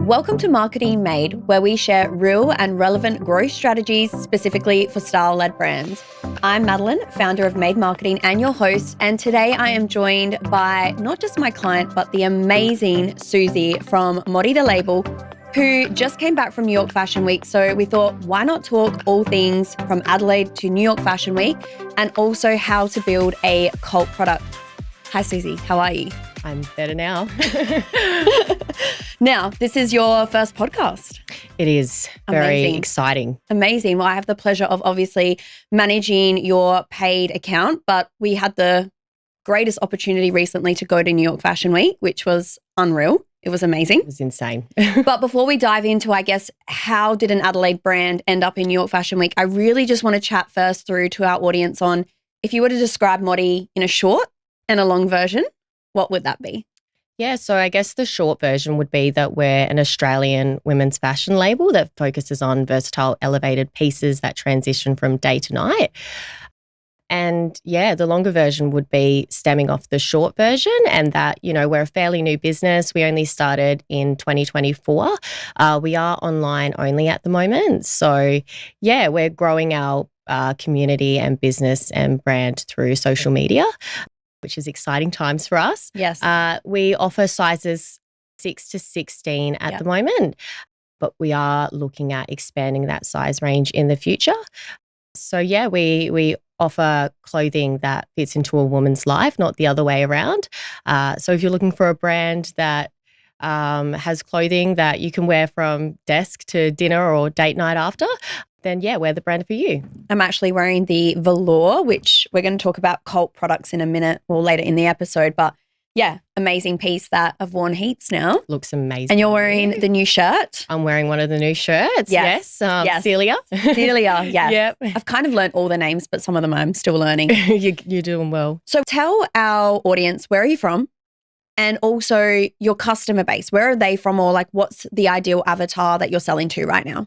Welcome to Marketing Made, where we share real and relevant growth strategies specifically for style-led brands. I'm Madeline, founder of Made Marketing and your host, and today I am joined by not just my client, but the amazing Suzie from Modi the Label, who just came back from New York Fashion Week. So we thought, why not talk all things from Adelaide to New York Fashion Week and also how to build a cult product. Hi, Suzie. How are you? I'm better now. Now, this is your first podcast. It is very exciting. Amazing. Well, I have the pleasure of obviously managing your paid account, but we had the greatest opportunity recently to go to New York Fashion Week, which was unreal. It was amazing. It was insane. But before we dive into, I guess, how did an Adelaide brand end up in New York Fashion Week, I really just want to chat first through to our audience on if you were to describe Modi in a short and a long version, what would that be? Yeah, so I guess the short version would be that we're an Australian women's fashion label that focuses on versatile, elevated pieces that transition from day to night. And yeah, the longer version would be stemming off the short version, and that, you know, we're a fairly new business. We only started in 2024. We are online only at the moment. So yeah, we're growing our community and business and brand through social media, which is exciting times for us. Yes. We offer sizes 6 to 16 at the moment, but we are looking at expanding that size range in the future. So yeah, we offer clothing that fits into a woman's life, not the other way around. So if you're looking for a brand that has clothing that you can wear from desk to dinner or date night after, then yeah, we're the brand for you. I'm actually wearing the velour, which we're going to talk about cult products in a minute or later in the episode. But yeah, amazing piece that I've worn heaps now. Looks amazing. And you're wearing the new shirt. I'm wearing one of the new shirts. Yes. Yes. Celia. Celia, yes. Yep. I've kind of learnt all the names, but some of them I'm still learning. You're doing well. So tell our audience, where are you from? And also your customer base. Where are they from, or like what's the ideal avatar that you're selling to right now?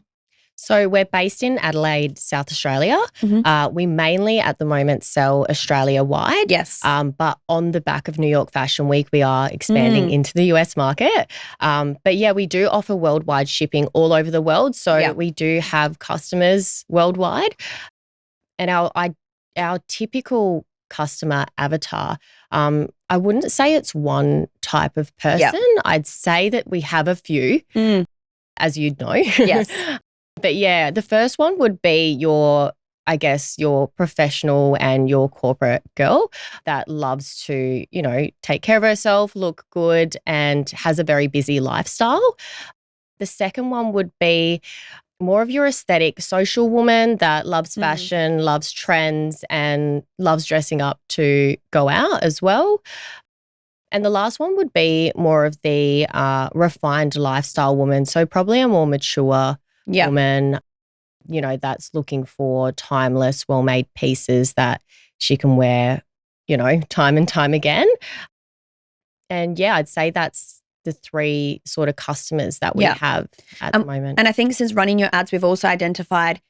So we're based in Adelaide, South Australia. Mm-hmm. We mainly at the moment sell Australia-wide. Yes. But on the back of New York Fashion Week, we are expanding into the US market. But yeah, we do offer worldwide shipping all over the world. So we do have customers worldwide. And our typical customer avatar, I wouldn't say it's one type of person. I'd say that we have a few, as you'd know. Yes. But yeah, the first one would be your professional and your corporate girl that loves to, you know, take care of herself, look good, and has a very busy lifestyle. The second one would be more of your aesthetic social woman that loves fashion, loves trends, and loves dressing up to go out as well. And the last one would be more of the refined lifestyle woman. So probably a more mature woman, you know, that's looking for timeless, well-made pieces that she can wear, you know, time and time again. And yeah, I'd say that's the three sort of customers that we have at the moment. And I think since running your ads, we've also identified,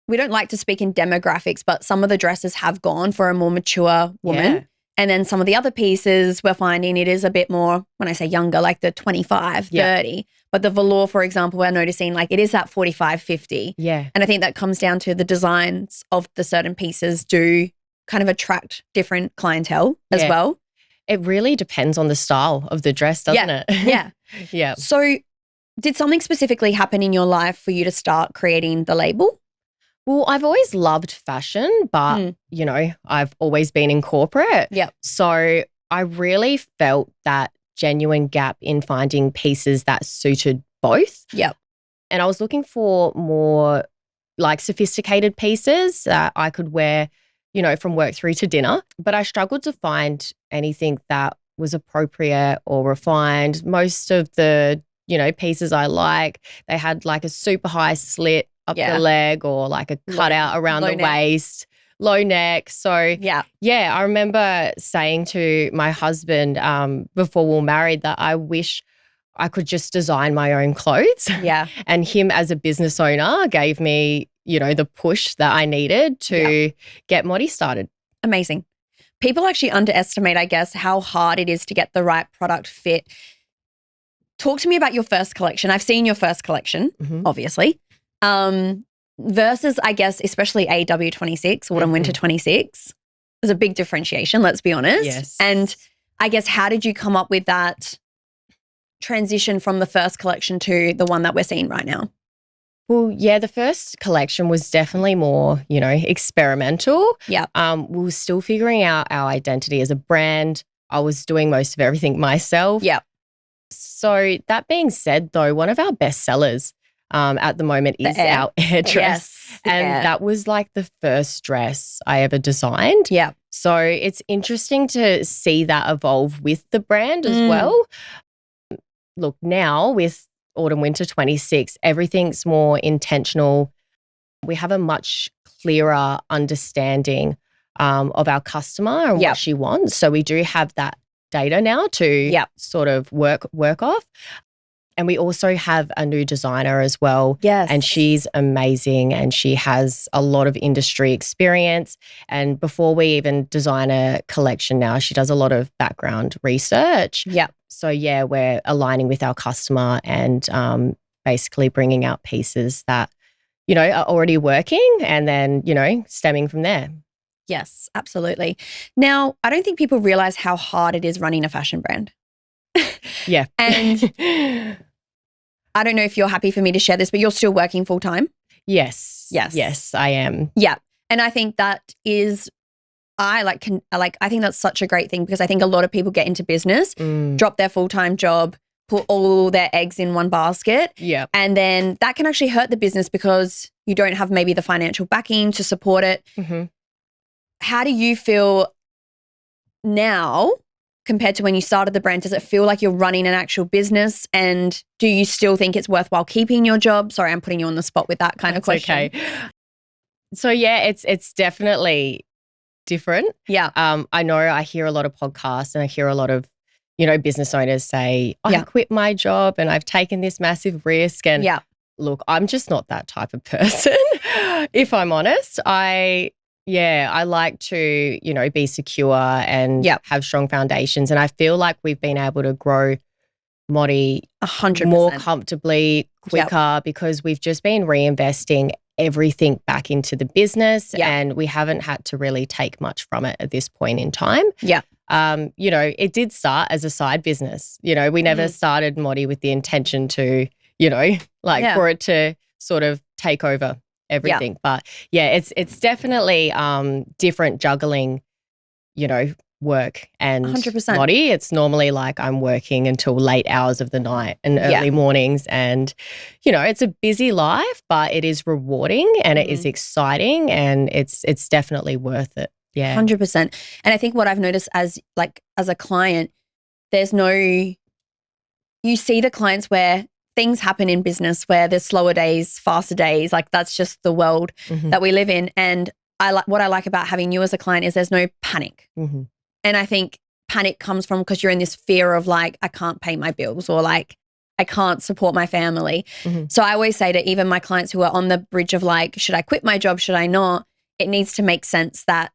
we don't like to speak in demographics, but some of the dresses have gone for a more mature woman. Yeah. And then some of the other pieces, we're finding it is a bit more, when I say younger, like the 25, 30. But the velour, for example, we're noticing like it is that 45, 50. Yeah. And I think that comes down to the designs of the certain pieces do kind of attract different clientele as well. It really depends on the style of the dress, doesn't it? Yeah. Yeah. So did something specifically happen in your life for you to start creating the label? Well, I've always loved fashion, but, you know, I've always been in corporate. Yep. So I really felt that genuine gap in finding pieces that suited both. Yep. And I was looking for more like sophisticated pieces that I could wear, you know, from work through to dinner. But I struggled to find anything that was appropriate or refined. Most of the, you know, pieces I like, they had like a super high slit up the leg or like a cutout around the waist, low neck. So I remember saying to my husband before we were married that I wish I could just design my own clothes. Yeah. And him as a business owner gave me, you know, the push that I needed to get Modi started. Amazing. People actually underestimate, I guess, how hard it is to get the right product fit. talk to me about your first collection. I've seen your first collection, obviously, versus, I guess, especially AW26, autumn winter 26. There's a big differentiation, let's be honest. Yes. And I guess, how did you come up with that transition from the first collection to the one that we're seeing right now? Well, yeah, the first collection was definitely more, experimental. Yeah. We were still figuring out our identity as a brand. I was doing most of everything myself. Yeah. So that being said, though, one of our best sellers at the moment is our air dress. Yes, and that was like the first dress I ever designed. Yeah. So it's interesting to see that evolve with the brand as well. Look, now with autumn winter 26, everything's more intentional. We have a much clearer understanding of our customer and what she wants. So we do have that data now to sort of work off. And we also have a new designer as well. Yes. And she's amazing and she has a lot of industry experience. And before we even design a collection now, she does a lot of background research. Yeah. So, yeah, we're aligning with our customer and basically bringing out pieces that, are already working and then, stemming from there. Yes, absolutely. Now, I don't think people realize how hard it is running a fashion brand. Yeah. And I don't know if you're happy for me to share this, but you're still working full time? Yes. Yes. Yes, I am. Yeah. And I think that is, I think that's such a great thing, because I think a lot of people get into business, drop their full-time job, put all their eggs in one basket. Yeah. And then that can actually hurt the business because you don't have maybe the financial backing to support it. How do you feel now compared to when you started the brand? Does it feel like you're running an actual business? And do you still think it's worthwhile keeping your job? Sorry, I'm putting you on the spot with that kind of question. Okay. So yeah, it's definitely different. Yeah. I know I hear a lot of podcasts and I hear a lot of, business owners say, I quit my job and I've taken this massive risk. And look, I'm just not that type of person, if I'm honest. I like to, be secure and have strong foundations. And I feel like we've been able to grow Modi 100% more comfortably, quicker, because we've just been reinvesting everything back into the business and we haven't had to really take much from it at this point in time. Yeah. It did start as a side business. We never started Modi with the intention to, for it to sort of take over everything. But yeah, it's definitely different juggling, work and 100%. Modi. It's normally like I'm working until late hours of the night and early mornings, and it's a busy life, but it is rewarding and it is exciting and it's definitely worth it. Yeah. 100%. And I think what I've noticed as a client, you see the clients where things happen in business where there's slower days, faster days. Like, that's just the world that we live in. And what I like about having you as a client is there's no panic. And I think panic comes from because you're in this fear of like, I can't pay my bills, or like, I can't support my family. So I always say to even my clients who are on the bridge of like, should I quit my job? Should I not? It needs to make sense that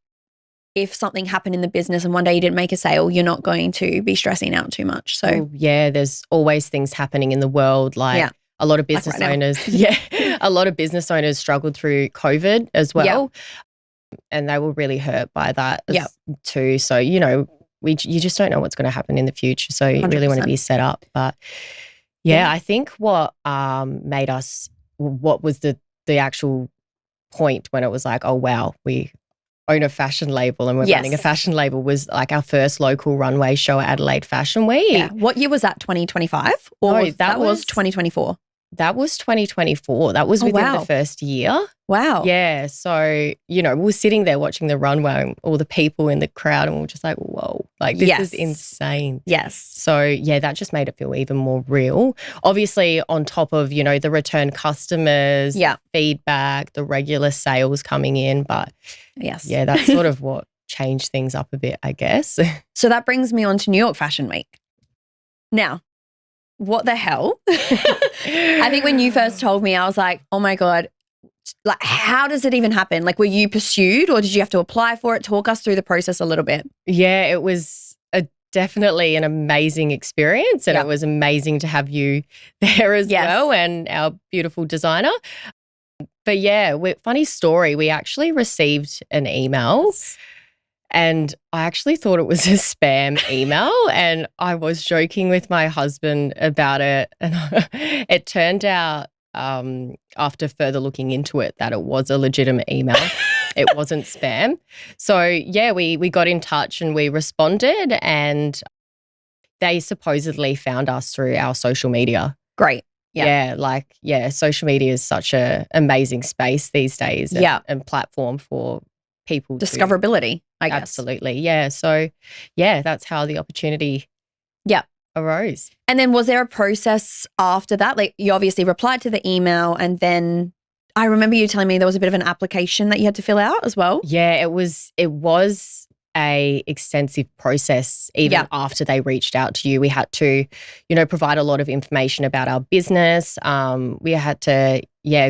if something happened in the business and one day you didn't make a sale, you're not going to be stressing out too much. So there's always things happening in the world. Like a lot of business owners, a lot of business owners struggled through COVID as well. And they were really hurt by that too. So, you just don't know what's going to happen in the future. So you 100%. Really want to be set up. But I think what made us, what was the actual point when it was like, oh, wow, we own a fashion label and we're running a fashion label, was like our first local runway show at Adelaide Fashion Week. Yeah. What year was that, 2025? Or no, that was 2024? That was 2024. That was within the first year. Wow. Yeah. So, we were sitting there watching the runway and all the people in the crowd, and we were just like, whoa, like this is insane. Yes. So, that just made it feel even more real. Obviously, on top of, the return customers, feedback, the regular sales coming in. But that's sort of what changed things up a bit, I guess. So that brings me on to New York Fashion Week. Now, what the hell? I think when you first told me, I was like, oh my God, like, how does it even happen? Like, were you pursued or did you have to apply for it? Talk us through the process a little bit. Yeah, it was a definitely an amazing experience, and it was amazing to have you there as well, and our beautiful designer. But yeah, funny story, we actually received an email and I actually thought it was a spam email, and I was joking with my husband about it, and it turned out after further looking into it that it was a legitimate email. It wasn't spam. So yeah, we got in touch and we responded, and they supposedly found us through our social media. Great. Yeah, social media is such an amazing space these days and platform for people. Discoverability, I guess. Absolutely, yeah. So, yeah, that's how the opportunity arose. And then was there a process after that? Like you obviously replied to the email, and then I remember you telling me there was a bit of an application that you had to fill out as well. Yeah, it was a extensive process even after they reached out to you. We had to, provide a lot of information about our business. We had to,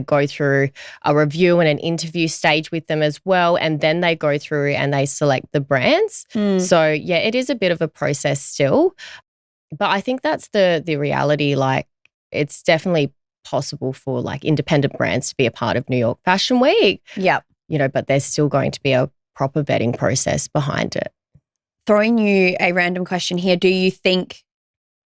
go through a review and an interview stage with them as well. And then they go through and they select the brands. So, yeah, it is a bit of a process still. But I think that's the reality. Like, it's definitely possible for like independent brands to be a part of New York Fashion Week. Yeah. But there's still going to be a proper vetting process behind it. Throwing you a random question here, do you think,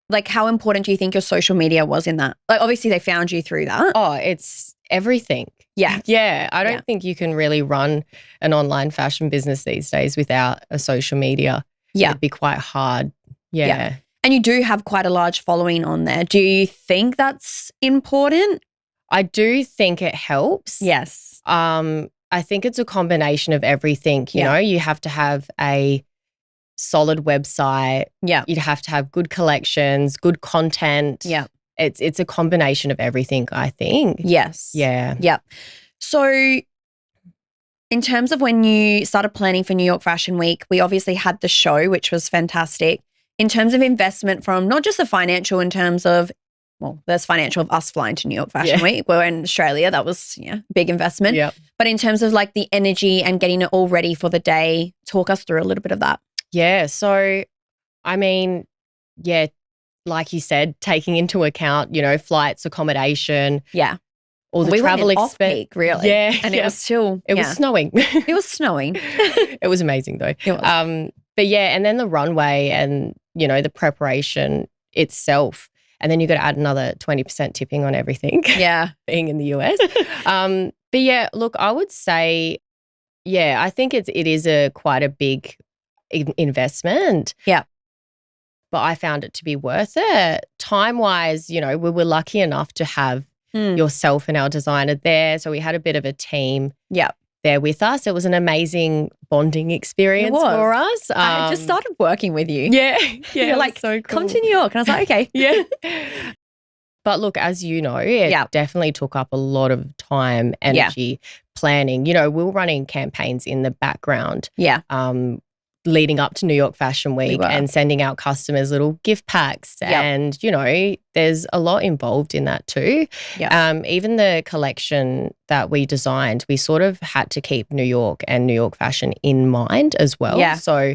like, how important do you think your social media was in that? Like, obviously they found you through that. Oh, it's everything. Yeah. Yeah. I don't think you can really run an online fashion business these days without a social media. Yeah. It'd be quite hard. Yeah. And you do have quite a large following on there. Do you think that's important? I do think it helps. Yes. I think it's a combination of everything. You know, you have to have a solid website. Yeah. You'd have to have good collections, good content. Yeah. It's a combination of everything, I think. Yes. Yeah. Yeah. So in terms of when you started planning for New York Fashion Week, we obviously had the show, which was fantastic. In terms of investment from not just the financial in terms of, well, there's financial of us flying to New York Fashion Week. We're in Australia. That was, big investment. Yep. But in terms of like the energy and getting it all ready for the day, talk us through a little bit of that. Yeah. So, I mean, like you said, taking into account, flights, accommodation. Yeah. All the travel expense. Off-peak, really. Yeah. And it was still. It was snowing. It was snowing. It was amazing though. It was. But yeah, and then the runway and, the preparation itself. And then you got to add another 20% tipping on everything. Yeah. Being in the US. But yeah, look, I would say, I think it is quite a big investment. Yeah. But I found it to be worth it. Time-wise, we were lucky enough to have yourself and our designer there. So we had a bit of a team there with us. It was an amazing bonding experience for us. I just started working with you. Yeah. You're like, so cool. Come to New York. And I was like, okay. Yeah. But look, as you know, it definitely took up a lot of time, energy, planning. We were running campaigns in the background. Yeah. Leading up to New York Fashion Week and sending out customers little gift packs. And, there's a lot involved in that too. Yeah. Even the collection that we designed, we sort of had to keep New York and New York fashion in mind as well. Yeah. So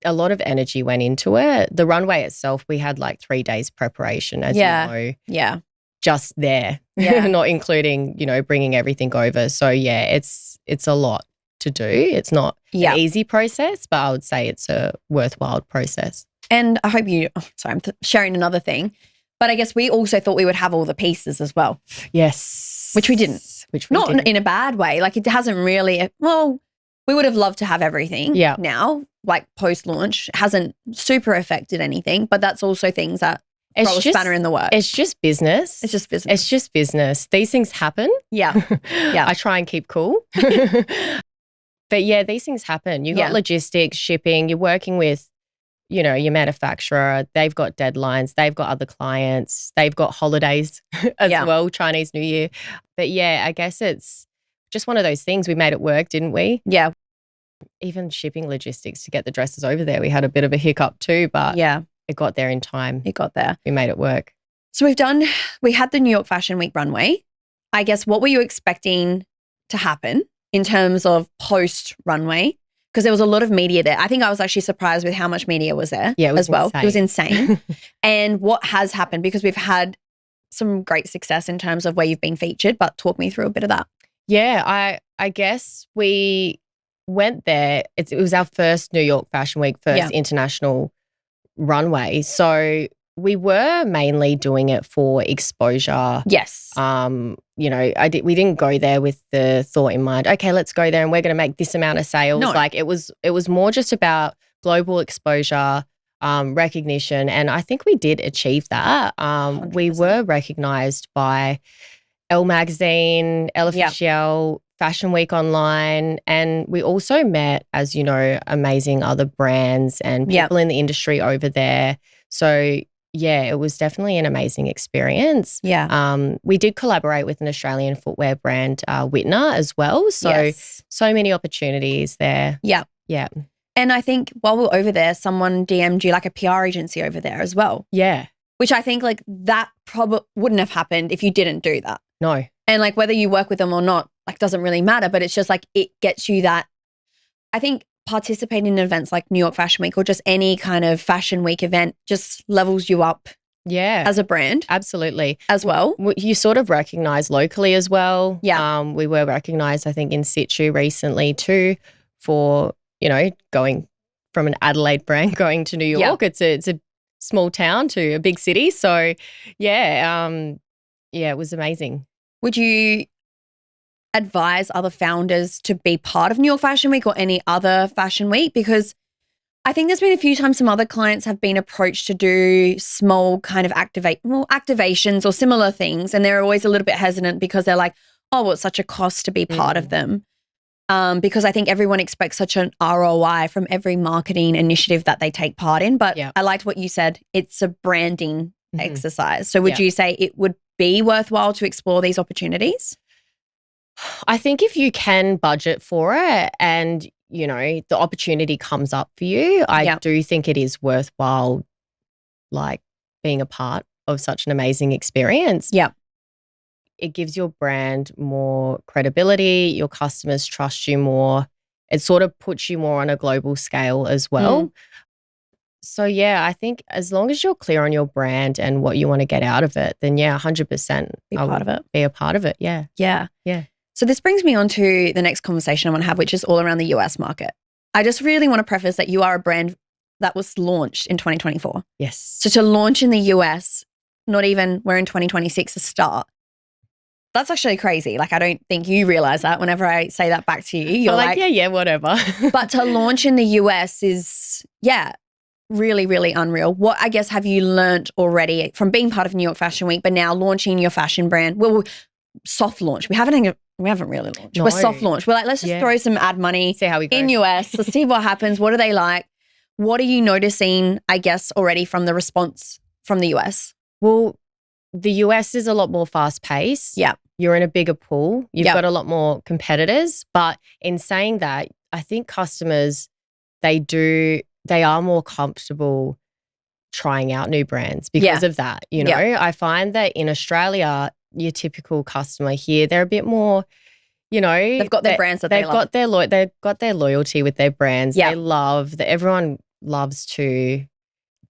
a lot of energy went into it. The runway itself, we had like 3 days preparation, as you know. Yeah. Just there, not including, bringing everything over. So it's a lot to do. It's not an easy process, but I would say it's a worthwhile process. And I hope I'm sharing another thing, but I guess we also thought we would have all the pieces as well. Yes. Which we didn't. Not in a bad way. Like it hasn't really, we would have loved to have everything now, like post-launch. It hasn't super affected anything, but that's also things that throw a spanner in the works. It's just business. It's just business. These things happen. Yeah. I try and keep cool. But yeah, these things happen. You got logistics, shipping, you're working with, your manufacturer. They've got deadlines. They've got other clients. They've got holidays as well, Chinese New Year. But yeah, I guess it's just one of those things. We made it work, didn't we? Yeah. Even shipping logistics to get the dresses over there, we had a bit of a hiccup too, but it got there in time. It got there. We made it work. So we had the New York Fashion Week runway. I guess what were you expecting to happen in terms of post-runway? because there was a lot of media there. I think I was actually surprised with how much media was there as well. Insane. It was insane. And what has happened, because we've had some great success in terms of where you've been featured, but talk me through a bit of that. Yeah, I guess we went there. It was our first New York Fashion Week, first international runway. So we were mainly doing it for exposure. Yes. We didn't go there with the thought in mind, okay, let's go there and we're going to make this amount of sales. No. Like it was more just about global exposure, recognition. And I think we did achieve that. We were recognized by Elle Magazine, Elle Officielle, Fashion Week Online, and we also met, as you know, amazing other brands and people in the industry over there. So yeah, it was definitely an amazing experience. Yeah. We did collaborate with an Australian footwear brand, Whitner, as well. So so many opportunities there. Yeah. Yeah. And I think while we were over there, someone DM'd you like a PR agency over there as well. Yeah. Which I think like that probably wouldn't have happened if you didn't do that. No. And like whether you work with them or not, like doesn't really matter, but it's just like it gets you that. I think participating in events like New York Fashion Week or just any kind of fashion week event just levels you up as a brand. Absolutely. As well. You sort of recognise locally as well. Yeah. We were recognised, I think, in situ recently too for, going from an Adelaide brand going to New York. It's a small town to a big city. So, it was amazing. Would you advise other founders to be part of New York Fashion Week or any other fashion week? Because I think there's been a few times some other clients have been approached to do small kind of activations or similar things, and they're always a little bit hesitant because they're like, oh, well, it's such a cost to be part of them. Because I think everyone expects such an ROI from every marketing initiative that they take part in. But I liked what you said. It's a branding exercise. So would you say it would be worthwhile to explore these opportunities? I think if you can budget for it and, the opportunity comes up for you, I do think it is worthwhile, like being a part of such an amazing experience. Yeah. It gives your brand more credibility. Your customers trust you more. It sort of puts you more on a global scale as well. So, I think as long as you're clear on your brand and what you want to get out of it, then 100% be part of it. Be a part of it. Yeah. Yeah. Yeah. So this brings me on to the next conversation I want to have, which is all around the US market. I just really want to preface that you are a brand that was launched in 2024. Yes. So to launch in the US, not even we're in 2026 to start, that's actually crazy. Like I don't think you realize that whenever I say that back to you. You're like, yeah, whatever. But to launch in the US is, really, really unreal. What, I guess, have you learnt already from being part of New York Fashion Week, but now launching your fashion brand? Well, soft launch. We haven't really launched. No. We're soft launch. We're like, let's just throw some ad money see how we go. In US. Let's see what happens. What are they like? What are you noticing, I guess, already from the response from the US? Well, the US is a lot more fast paced. Yeah. You're in a bigger pool. You've got a lot more competitors. But in saying that, I think customers, they are more comfortable trying out new brands because of that. I find that in Australia, your typical customer here, they're a bit more, they've got their brands that they love. They've got their loyalty with their brands. Yeah. They love that. Everyone loves to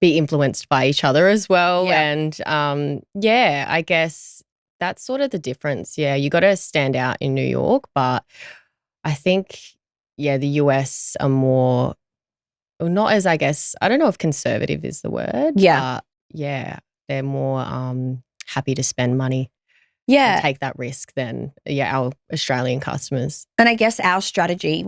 be influenced by each other as well. Yeah. And I guess that's sort of the difference. Yeah, you got to stand out in New York, but I think the US are more, or not as, I guess, I don't know if conservative is the word. Yeah. But they're more happy to spend money. Yeah. And take that risk than our Australian customers. And I guess our strategy,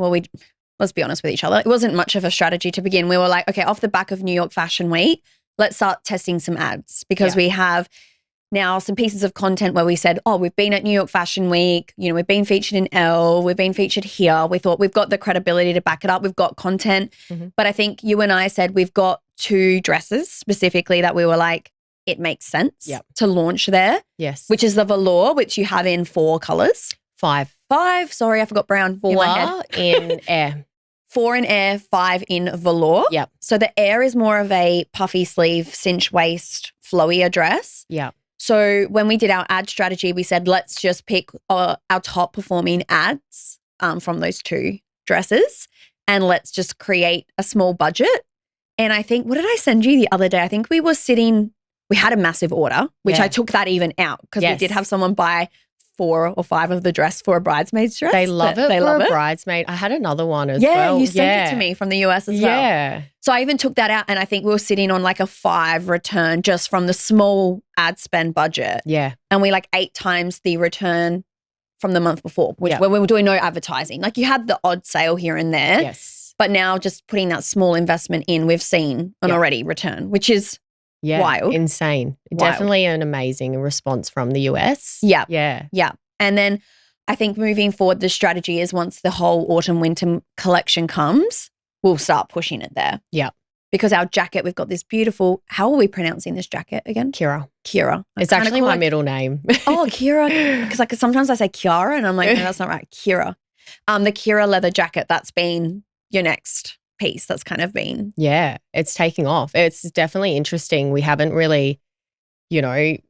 let's be honest with each other, it wasn't much of a strategy to begin. We were like, okay, off the back of New York Fashion Week, let's start testing some ads because we have now some pieces of content where we said, oh, we've been at New York Fashion Week, we've been featured in Elle, we've been featured here. We thought we've got the credibility to back it up. We've got content. But I think you and I said we've got 2 dresses specifically that we were like, it makes sense to launch there. Yes. Which is the velour, which you have in 4 colours. 5. Sorry, I forgot brown. 4 in my head. In air. 4 in air, 5 in velour. Yep. So the air is more of a puffy sleeve, cinch waist, flowier dress. Yeah. So when we did our ad strategy, we said, let's just pick our top performing ads from those 2 dresses and let's just create a small budget. And I think, what did I send you the other day? I think we had a massive order, which I took that even out because we did have someone buy 4 or 5 of the dress for a bridesmaid's dress. They love it for a bridesmaid. I had another one as well. Yeah, you sent it to me from the US as well. Yeah. So I even took that out, and I think we were sitting on like a 5 return just from the small ad spend budget. Yeah. And we 8 times the return from the month before, when we were doing no advertising. Like you had the odd sale here and there. Yes. But now just putting that small investment in, we've seen an already return, which is wild. Insane. Wild. Definitely an amazing response from the US. Yeah. Yeah. Yeah. And then I think moving forward, the strategy is once the whole autumn winter collection comes, we'll start pushing it there. Yeah. Because our jacket, we've got this beautiful, how are we pronouncing this jacket again? Kira. It's actually my middle name. Oh, Kira. Because sometimes I say Kiara and I'm like, no, that's not right. Kira. The Kira leather jacket, that's been your next piece. That's kind of been. Yeah, it's taking off. It's definitely interesting. We haven't really, I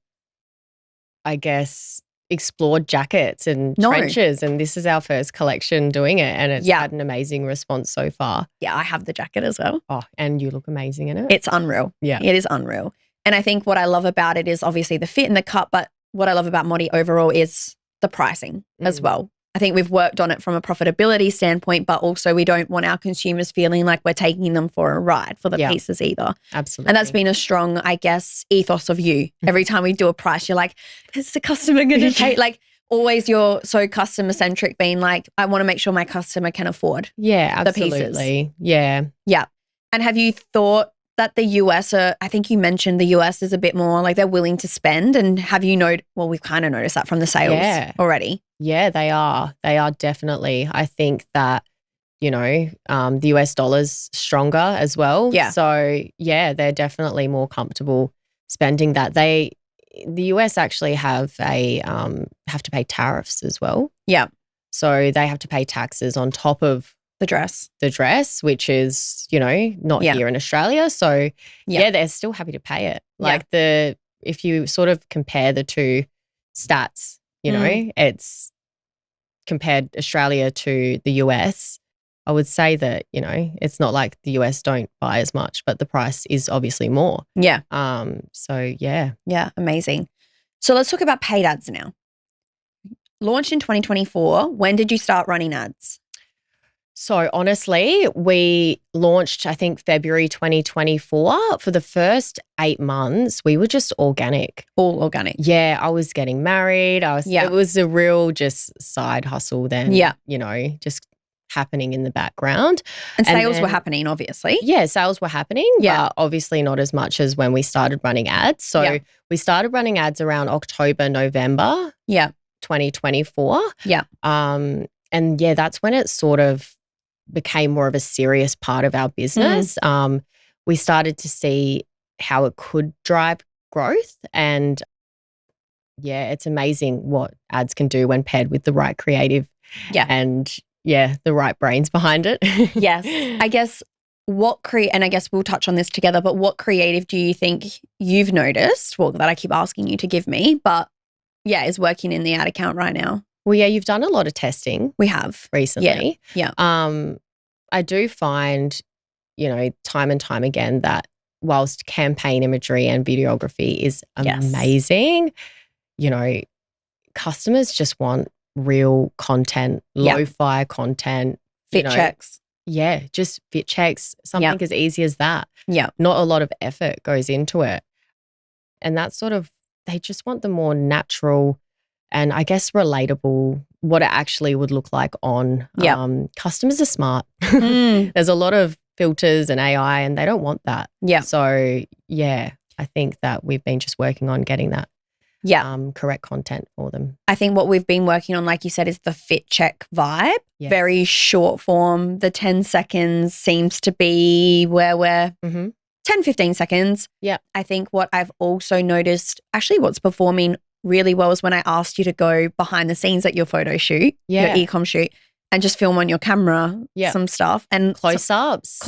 guess, explored jackets and trenches, and this is our first collection doing it, and it's had an amazing response so far. Yeah, I have the jacket as well. Oh, and you look amazing in it. It's unreal. Yeah. It is unreal. And I think what I love about it is obviously the fit and the cut, but what I love about Modi overall is the pricing as well. I think we've worked on it from a profitability standpoint, but also we don't want our consumers feeling like we're taking them for a ride for the pieces either. Absolutely. And that's been a strong, I guess, ethos of you. Every time we do a price, you're like, is the customer going to pay? Like always you're so customer centric, being like, I want to make sure my customer can afford absolutely. the pieces. Yeah. Yeah. And have you thought that the US I think you mentioned the US is a bit more like they're willing to spend, and have you we've kind of noticed that from the sales already. Yeah, they are. They are definitely. I think that, the US dollar's stronger as well. Yeah. So, they're definitely more comfortable spending that. The US actually have to pay tariffs as well. Yeah. So they have to pay taxes on top of the dress, which is, not here in Australia. So, they're still happy to pay it. Like if you sort of compare the two stats, it's compared Australia to the US, I would say that, it's not like the US don't buy as much, but the price is obviously more. Yeah. So, yeah. Yeah, amazing. So let's talk about paid ads now. Launched in 2024. When did you start running ads? So honestly, we launched, I think, February 2024. For the first 8 months, we were just organic. All organic. Yeah, I was getting married. It was a real just side hustle then. Yeah. Just happening in the background. And sales were happening, obviously. Yeah, sales were happening, but obviously not as much as when we started running ads. So we started running ads around October, November 2024. Yeah. And that's when it sort of became more of a serious part of our business. We started to see how it could drive growth, and it's amazing what ads can do when paired with the right creative and the right brains behind it. Yes. I guess and I guess we'll touch on this together, but what creative do you think you've noticed, that I keep asking you to give me, but is working in the ad account right now? Well, you've done a lot of testing. We have. Recently. Yeah. I do find, time and time again that whilst campaign imagery and videography is amazing, customers just want real content, lo-fi content. Fit checks. Yeah, just fit checks, something as easy as that. Yeah. Not a lot of effort goes into it. And that's sort of, they just want the more natural and I guess relatable, what it actually would look like on. Customers are smart. There's a lot of filters and AI and they don't want that. Yeah. So, I think that we've been just working on getting that correct content for them. I think what we've been working on, like you said, is the fit check vibe. Yes. Very short form. The 10 seconds seems to be where we're 10, 15 seconds. Yeah. I think what I've also noticed, actually what's performing really well is when I asked you to go behind the scenes at your photo shoot, your e-com shoot, and just film on your camera some stuff. And close-ups.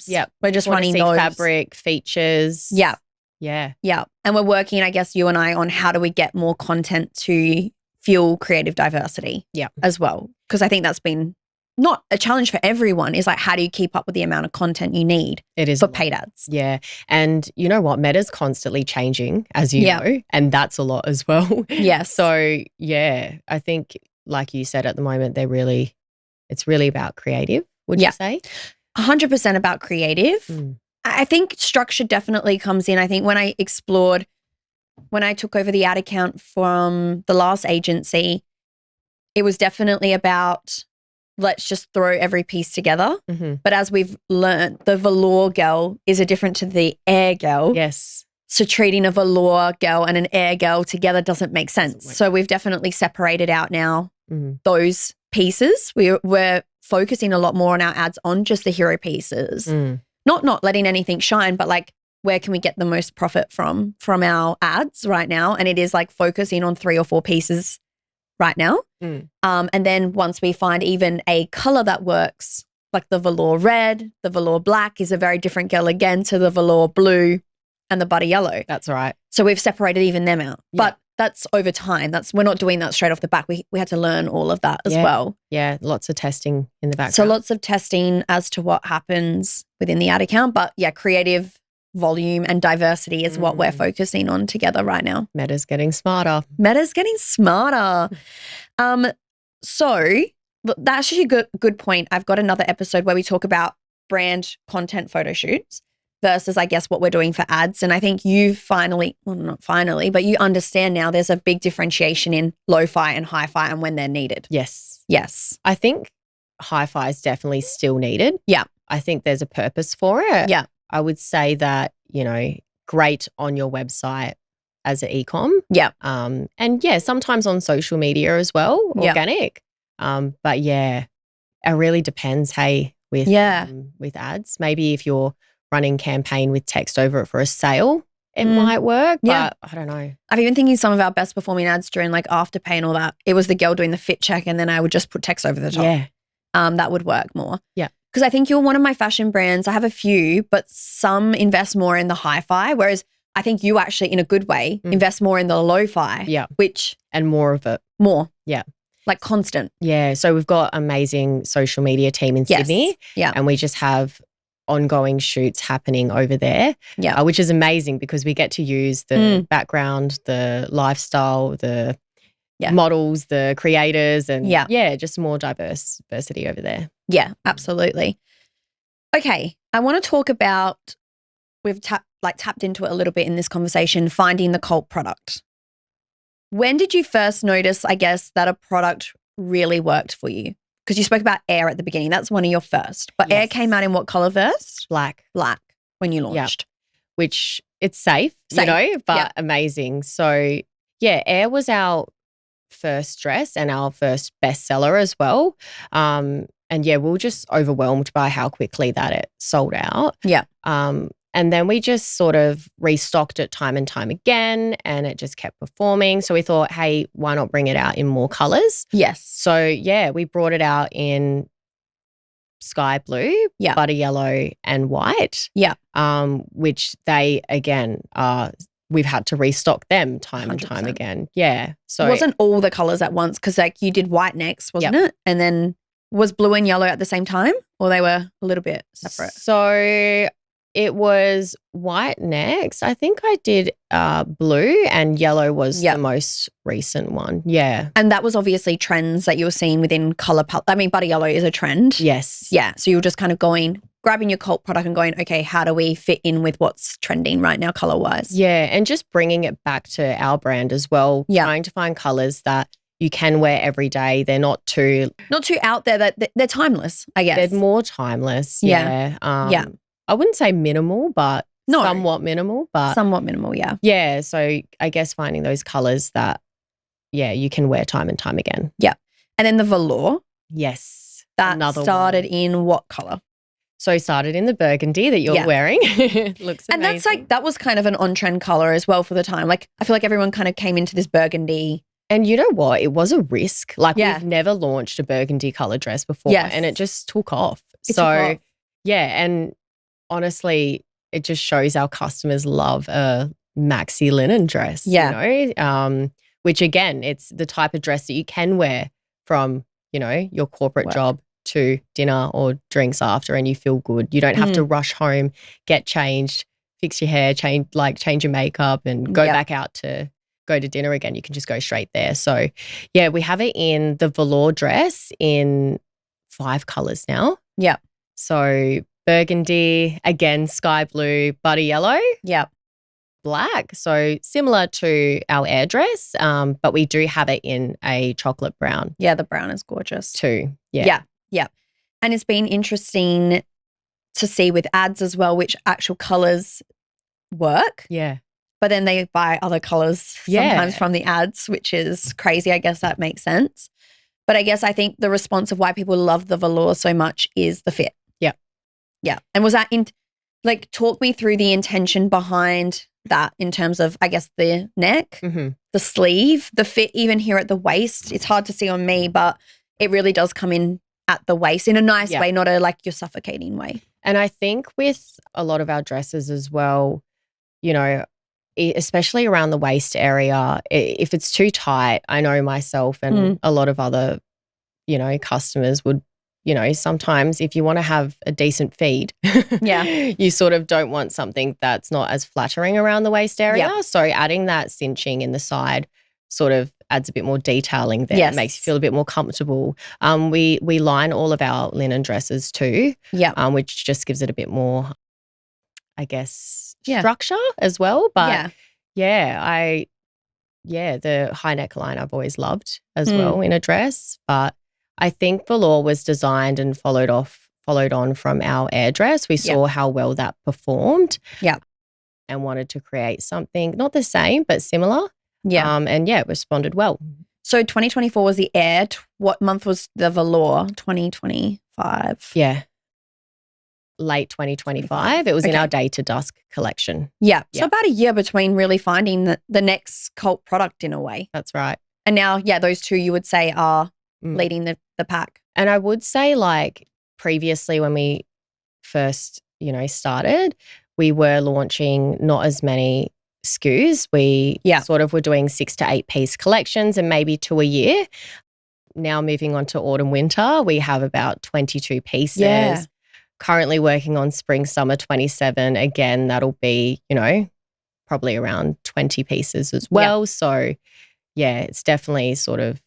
Yeah. We're just running those. Fabric, features. Yeah. Yeah. Yeah. And we're working, I guess, you and I on how do we get more content to fuel creative diversity as well. Because I think that's been not a challenge for everyone, is like, how do you keep up with the amount of content you need It is for paid ads? Yeah. And you know what? Meta's constantly changing, as you know, and that's a lot as well. Yes. So, yeah, I think, like you said, at the moment, it's really about creative, would you say? 100% about creative. I think structure definitely comes in. I think when I took over the ad account from the last agency, it was definitely about, let's just throw every piece together. But as we've learned, the velour girl is different to the air girl. Yes. So treating a velour girl and an air girl together doesn't make sense. So we've definitely separated out now those pieces. We're focusing a lot more on our ads on just the hero pieces. Not letting anything shine, but like, where can we get the most profit from our ads right now? And it is like focusing on 3 or 4 pieces right now. And then once we find even a color that works, like the velour red, the velour black is a very different girl again to the velour blue and the butter yellow. That's right. So we've separated even them out. But that's over time. We're not doing that straight off the back. We had to learn all of that as well. Yeah, lots of testing in the background. So lots of testing as to what happens within the ad account. But yeah, creative volume and diversity is what we're focusing on together right now. Meta's getting smarter. So that's actually a good point. I've got another episode where we talk about brand content photo shoots versus, I guess, what we're doing for ads. And I think you not finally, but you understand now there's a big differentiation in lo-fi and hi-fi and when they're needed. Yes. I think hi-fi is definitely still needed. Yeah. I think there's a purpose for it. Yeah. I would say that, great on your website as an e-com. Yeah. And yeah, sometimes on social media as well, organic. But yeah, it really depends, with ads. Maybe if you're running campaign with text over it for a sale, it might work, but I don't know. I've even thinking some of our best performing ads during like Afterpay and all that, it was the girl doing the fit check and then I would just put text over the top. Yeah. That would work more. Yeah. Because I think you're one of my fashion brands. I have a few, but some invest more in the hi-fi, whereas I think you actually, in a good way, invest more in the lo-fi. Yeah. And more of it. More. Yeah. Like constant. Yeah. So we've got amazing social media team in Sydney. Yeah. And we just have ongoing shoots happening over there. Yeah. Which is amazing because we get to use the background, the lifestyle, the models, the creators, and just more diversity over there. Yeah, absolutely. Okay, I want to talk about, we've tapped into it a little bit in this conversation, finding the cult product. When did you first notice, I guess, that a product really worked for you? Because you spoke about Air at the beginning. That's one of your first. But Air came out in what color first? Black when you launched. Yep. Which it's safe, but amazing. So yeah, Air was our first dress and our first bestseller as well. And yeah, we were just overwhelmed by how quickly that it sold out. Yeah. And then we just sort of restocked it time and time again and it just kept performing. So we thought, hey, why not bring it out in more colors? Yes. So yeah, we brought it out in sky blue, butter yellow and white. Yeah. Which they, again, we've had to restock them time 100%. And time again. Yeah. So it wasn't all the colors at once because like you did white next, wasn't it? And then was blue and yellow at the same time or they were a little bit separate? So it was white next. I think I did blue and yellow was the most recent one. Yeah. And that was obviously trends that you were seeing within color. I mean, butter yellow is a trend. Yes. Yeah. So you were just kind of grabbing your cult product and going, okay, how do we fit in with what's trending right now color-wise? Yeah. And just bringing it back to our brand as well. Yeah. Trying to find colors that you can wear every day. They're not too out there. That they're timeless, I guess. They're more timeless. Yeah. I wouldn't say minimal, but somewhat minimal. Yeah. Yeah. So I guess finding those colors that, you can wear time and time again. Yeah. And then the velour. Yes. That started in what color? So started in the burgundy that you're wearing. Looks amazing. And that's that was kind of an on-trend color as well for the time. Like I feel like everyone kind of came into this burgundy. And you know what? It was a risk. Like we've never launched a burgundy color dress before and it just took off. And honestly, it just shows our customers love a maxi linen dress, which again, it's the type of dress that you can wear from, your corporate job to dinner or drinks after and you feel good. You don't have to rush home, get changed, fix your hair, change your makeup and go back out to go to dinner again. You can just go straight there. So, yeah, we have it in the velour dress in 5 colours now. Yeah. So burgundy, again, sky blue, butter yellow. Yeah. Black. So similar to our air dress, but we do have it in a chocolate brown. Yeah, the brown is gorgeous. Too. Yeah. Yeah. Yeah. And it's been interesting to see with ads as well, which actual colours work. Yeah. But then they buy other colours sometimes from the ads, which is crazy. I guess that makes sense. But I guess I think the response of why people love the velour so much is the fit. Yeah. Yeah. And was that talk me through the intention behind that in terms of, I guess, the neck, the sleeve, the fit, even here at the waist. It's hard to see on me, but it really does come in at the waist in a nice way, not a you're suffocating way. And I think with a lot of our dresses as well, you know, especially around the waist area, if it's too tight, I know myself and a lot of other, you know, customers would, you know, sometimes if you want to have a decent feed, you sort of don't want something that's not as flattering around the waist area. Yeah. So adding that cinching in the side sort of adds a bit more detailing there. Yes. It makes you feel a bit more comfortable. We line all of our linen dresses too, which just gives it a bit more, I guess, structure as well. But the high neckline I've always loved as well in a dress. But I think velour was designed and followed on from our air dress. We saw how well that performed. Yeah. And wanted to create something not the same but similar. Yeah. It responded well. So 2024 was the air. What month was the velour? 2025. Yeah. Late 2025. It was in our Day to Dusk collection. Yeah. So about a year between really finding the next cult product in a way. That's right. And now, those two you would say are leading the pack. And I would say previously when we first, started, we were launching not as many SKUs. We sort of were doing 6 to 8 piece collections and maybe 2 a year. Now moving on to autumn winter, we have about 22 pieces. Yeah. Currently working on spring summer 27. Again, that'll be, probably around 20 pieces as well. Yeah. So it's definitely sort of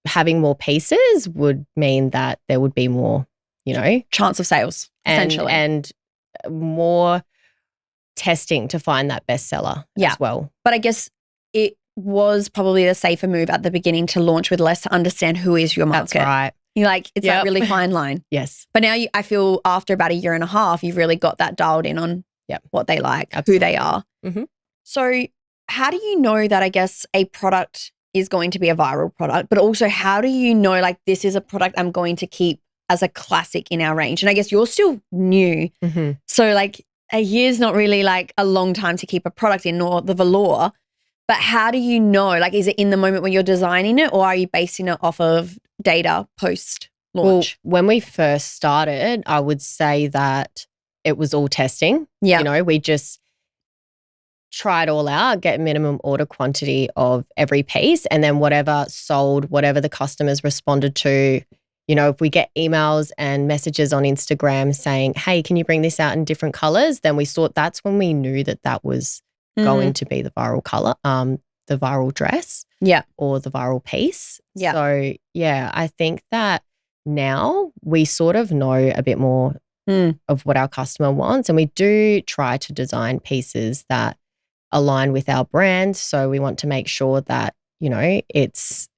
having more pieces would mean that there would be more, chance of sales, essentially. And more testing to find that bestseller as well. But I guess it was probably the safer move at the beginning to launch with less to understand who is your market. That's right. You're it's that really fine line. Yes. But now I feel after about a year and a half, you've really got that dialed in on what they like, who they are. Mm-hmm. So how do you know that, I guess, a product is going to be a viral product, but also how do you know this is a product I'm going to keep as a classic in our range? And I guess you're still new. Mm-hmm. So a year's not really a long time to keep a product in, nor the velour. But how do you know? Is it in the moment when you're designing it, or are you basing it off of data post-launch? Well, when we first started, I would say that it was all testing. Yeah. We just tried all out, get minimum order quantity of every piece, and then whatever sold, whatever the customers responded to. If we get emails and messages on Instagram saying, hey, can you bring this out in different colors? Then that's when we knew that was going to be the viral color, the viral dress, or the viral piece. Yeah. So I think that now we sort of know a bit more of what our customer wants, and we do try to design pieces that align with our brand. So we want to make sure that it's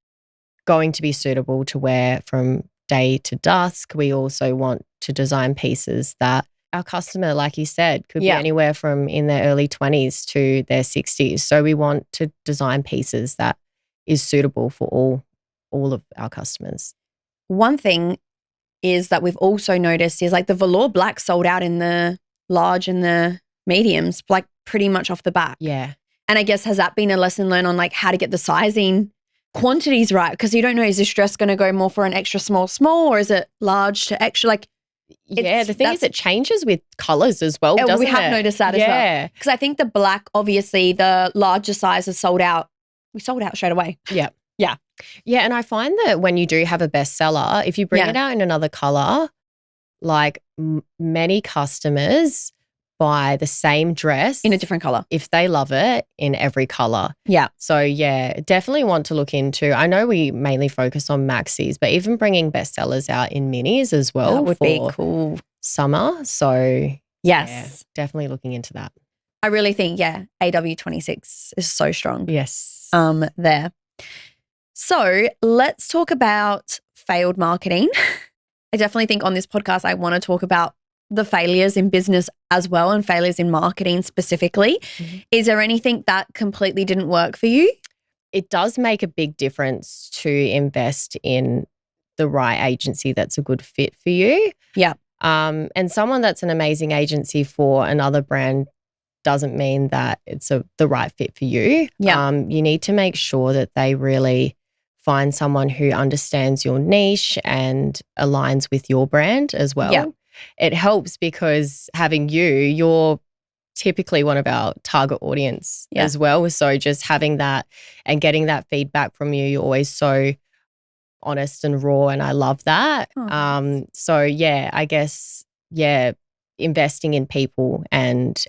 going to be suitable to wear from day to dusk. We also want to design pieces that our customer, like you said, could be anywhere from in their early 20s to their 60s. So we want to design pieces that is suitable for all of our customers. One thing is that we've also noticed is the velour black sold out in the large and the mediums, pretty much off the bat. Yeah. And I guess has that been a lesson learned on how to get the sizing quantities right? Because you don't know, is this dress going to go more for an extra small, or is it large to extra? The thing is it changes with colours as well, doesn't it? We have noticed that as well. Because I think the black, obviously, the larger sizes sold out. We sold out straight away. Yeah. Yeah. Yeah, and I find that when you do have a bestseller, if you bring Yeah. it out in another color, like many customers buy the same dress In a different color. if they love it in every color. Yeah. So yeah, definitely want to look into. I know we mainly focus on maxis, but even bringing bestsellers out in minis as well That would for be cool. summer. So Yes. yeah, definitely looking into that. I really think, AW26 is so strong. Yes. There. So let's talk about failed marketing. I definitely think on this podcast, I want to talk about the failures in business as well and failures in marketing specifically. Mm-hmm. Is there anything that completely didn't work for you? It does make a big difference to invest in the right agency that's a good fit for you. Yeah. And someone that's an amazing agency for another brand doesn't mean that it's the right fit for you. Yeah. You need to make sure that they really find someone who understands your niche and aligns with your brand as well. Yeah. It helps because having you're typically one of our target audience as well. So just having that and getting that feedback from you, you're always so honest and raw, and I love that. Oh. So yeah, I guess investing in people and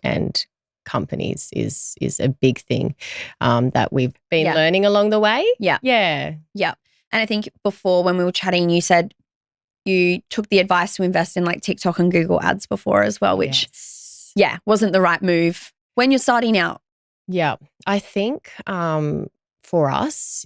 companies is a big thing that we've been learning along the way. Yeah. And I think before when we were chatting, you said you took the advice to invest in like TikTok and Google ads before as well, which wasn't the right move when you're starting out. Yeah, I think for us,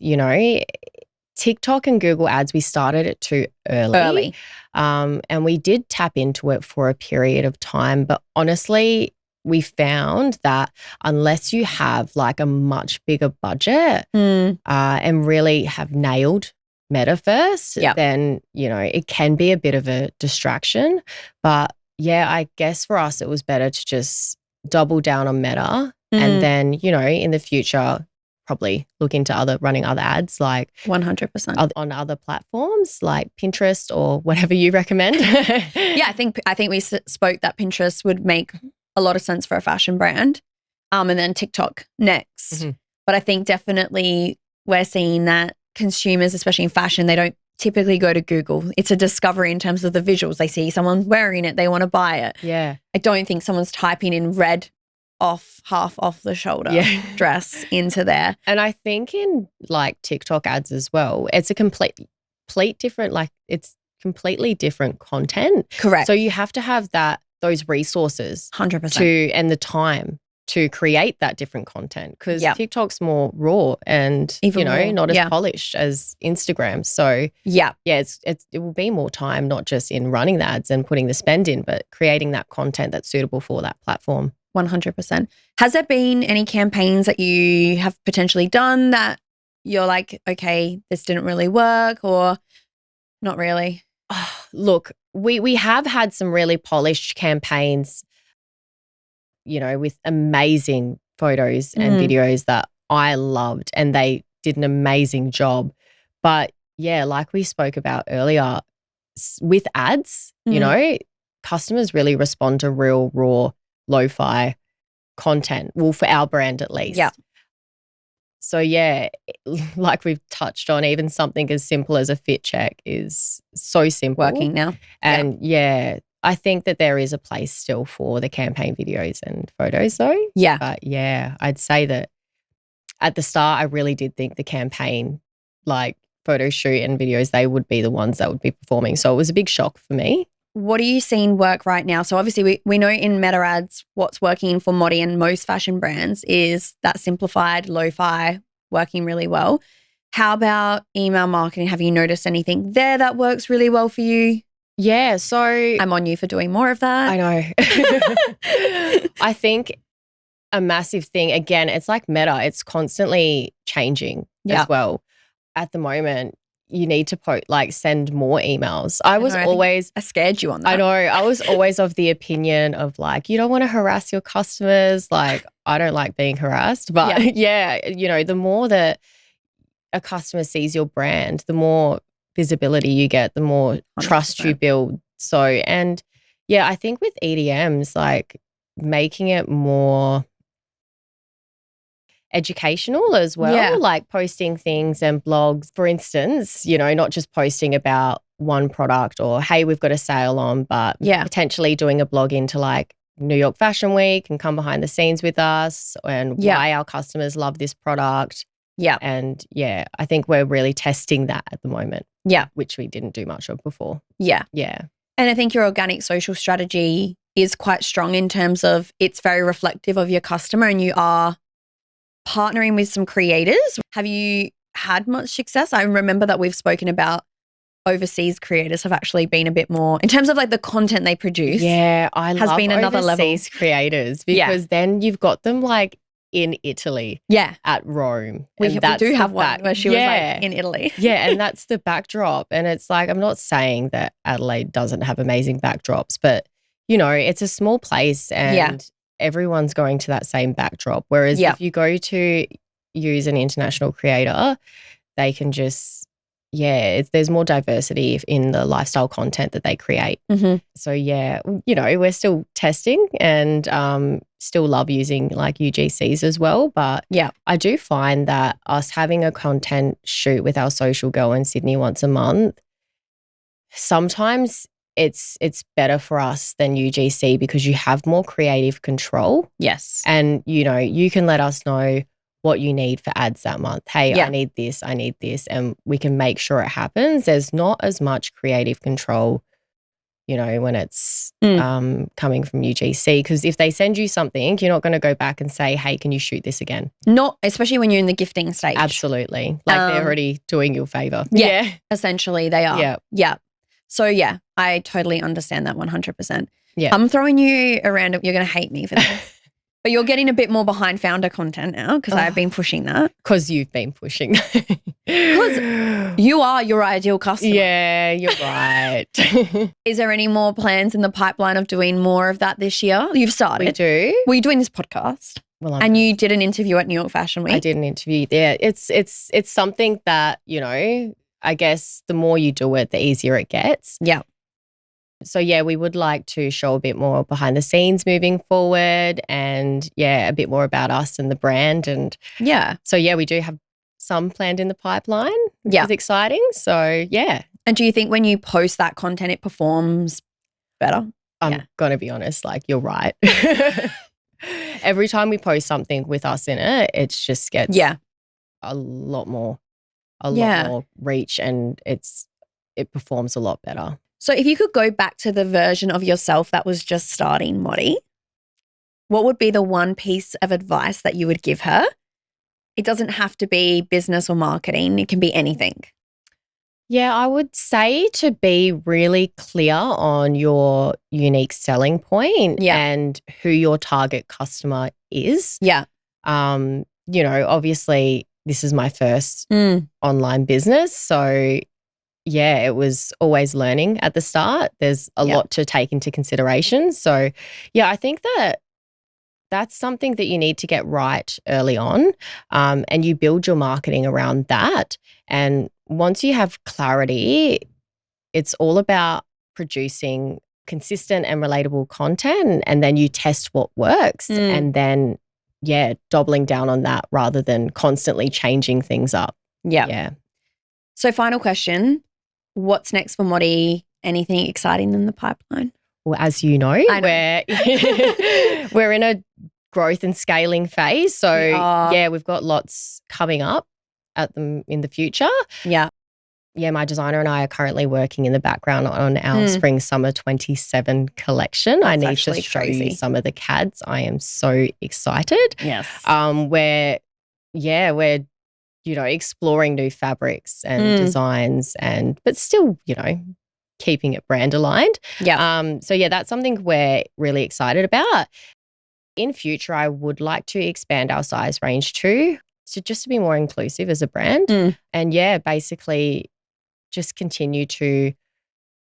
TikTok and Google ads, we started it too early. And we did tap into it for a period of time. But honestly, we found that unless you have like a much bigger budget and really have nailed Meta first, then, it can be a bit of a distraction. But yeah, I guess for us, it was better to just double down on Meta and then, in the future, probably look into running other ads like 100% on other platforms like Pinterest or whatever you recommend. I think we spoke that Pinterest would make a lot of sense for a fashion brand, and then TikTok next. Mm-hmm. But I think definitely we're seeing that consumers, especially in fashion, they don't typically go to Google. It's a discovery in terms of the visuals. They see someone wearing it, they want to buy it. Yeah, I don't think someone's typing in red half off the shoulder dress into there. And I think in like TikTok ads as well, it's a complete different, like it's completely different content. Correct. So you have to have those resources 100% and the time to create that different content because TikTok's more raw and not as polished as Instagram. So it will be more time, not just in running the ads and putting the spend in, but creating that content that's suitable for that platform. 100%. Has there been any campaigns that you have potentially done that you're like, okay, this didn't really work or not really? Oh, look, we have had some really polished campaigns, with amazing photos and videos that I loved and they did an amazing job. But yeah, like we spoke about earlier, with ads, customers really respond to real, raw, lo-fi content. Well, for our brand at least. Yeah. So yeah, like we've touched on, even something as simple as a fit check is so simple. Working now. And I think that there is a place still for the campaign videos and photos though. Yeah. But yeah, I'd say that at the start, I really did think the campaign, like photo shoot and videos, they would be the ones that would be performing. So it was a big shock for me. What are you seeing work right now? So obviously we know in Meta ads, what's working for Modi and most fashion brands is that simplified lo-fi working really well. How about email marketing? Have you noticed anything there that works really well for you? Yeah, so I'm on you for doing more of that. I know. I think a massive thing, again, it's like Meta, it's constantly changing as well. At the moment, you need to send more emails. I scared you on that. I know. I was always of the opinion of like, you don't want to harass your customers. Like, I don't like being harassed. But the more that a customer sees your brand, the more visibility you get, the more 100%. Trust you build. So, and I think with EDMs, like making it more educational as well, like posting things and blogs, for instance, not just posting about one product or, hey, we've got a sale on, but potentially doing a blog into like New York Fashion Week and come behind the scenes with us and why our customers love this product. Yeah. And I think we're really testing that at the moment. Yeah. Which we didn't do much of before. Yeah. Yeah. And I think your organic social strategy is quite strong in terms of it's very reflective of your customer and you are partnering with some creators. Have you had much success? I remember that we've spoken about overseas creators have actually been a bit more in terms of like the content they produce. Yeah, I love been another overseas creators because then you've got them like in Italy. Yeah. At Rome. We do have one where she was like in Italy. Yeah, and that's the backdrop. And it's like, I'm not saying that Adelaide doesn't have amazing backdrops, but it's a small place and everyone's going to that same backdrop. Whereas if you go to use an international creator, they can just there's more diversity in the lifestyle content that they create. Mm-hmm. So, we're still testing and still love using like UGCs as well. But I do find that us having a content shoot with our social girl in Sydney once a month, sometimes it's better for us than UGC because you have more creative control. Yes. And, you can let us know what you need for ads that month. Hey, I need this, and we can make sure it happens. There's not as much creative control, when it's coming from UGC, because if they send you something, you're not going to go back and say, hey, can you shoot this again? Not, especially when you're in the gifting stage. Absolutely. Like they're already doing you a favor. Yeah. Essentially they are. Yeah. Yeah. So I totally understand that 100%. Yeah. I'm throwing you around. You're going to hate me for this. But you're getting a bit more behind founder content now because I've been pushing that. Because you've been pushing. Because you are your ideal customer. Yeah, you're right. Is there any more plans in the pipeline of doing more of that this year? You've started. We do. Well, you're doing this podcast. Well, and you did an interview at New York Fashion Week. I did an interview there. It's something that, I guess the more you do it, the easier it gets. Yeah. So, we would like to show a bit more behind the scenes moving forward and, a bit more about us and the brand. And so, we do have some planned in the pipeline, which is exciting. So, And do you think when you post that content, it performs better? I'm going to be honest, like you're right. Every time we post something with us in it, it just gets a lot more reach and it performs a lot better. So if you could go back to the version of yourself that was just starting, Modi, what would be the one piece of advice that you would give her? It doesn't have to be business or marketing. It can be anything. Yeah, I would say to be really clear on your unique selling point and who your target customer is. Yeah. Obviously this is my first online business. So it was always learning at the start. There's a lot to take into consideration. So, I think that's something that you need to get right early on, and you build your marketing around that. And once you have clarity, it's all about producing consistent and relatable content, and then you test what works and then, doubling down on that rather than constantly changing things up. Yeah. So final question. What's next for Modi? Anything exciting in the pipeline? Well, as you know, we're in a growth and scaling phase. So, we've got lots coming up in the future. Yeah. Yeah, my designer and I are currently working in the background on our Spring/Summer 27 collection. I need to show you some of the CADs. I am so excited. Yes. We're exploring new fabrics and designs but still, keeping it brand aligned. Yeah. So that's something we're really excited about. In future, I would like to expand our size range too, just to be more inclusive as a brand. And basically just continue to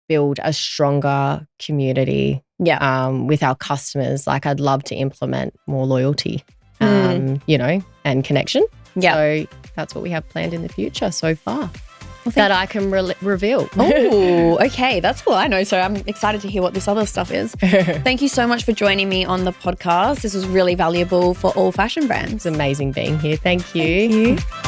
build a stronger community with our customers. Like I'd love to implement more loyalty, and connection. Yeah. So that's what we have planned in the future so far. that I can reveal. Oh, okay. That's all I know. So I'm excited to hear what this other stuff is. Thank you so much for joining me on the podcast. This was really valuable for all fashion brands. It's amazing being here. Thank you. Thank you.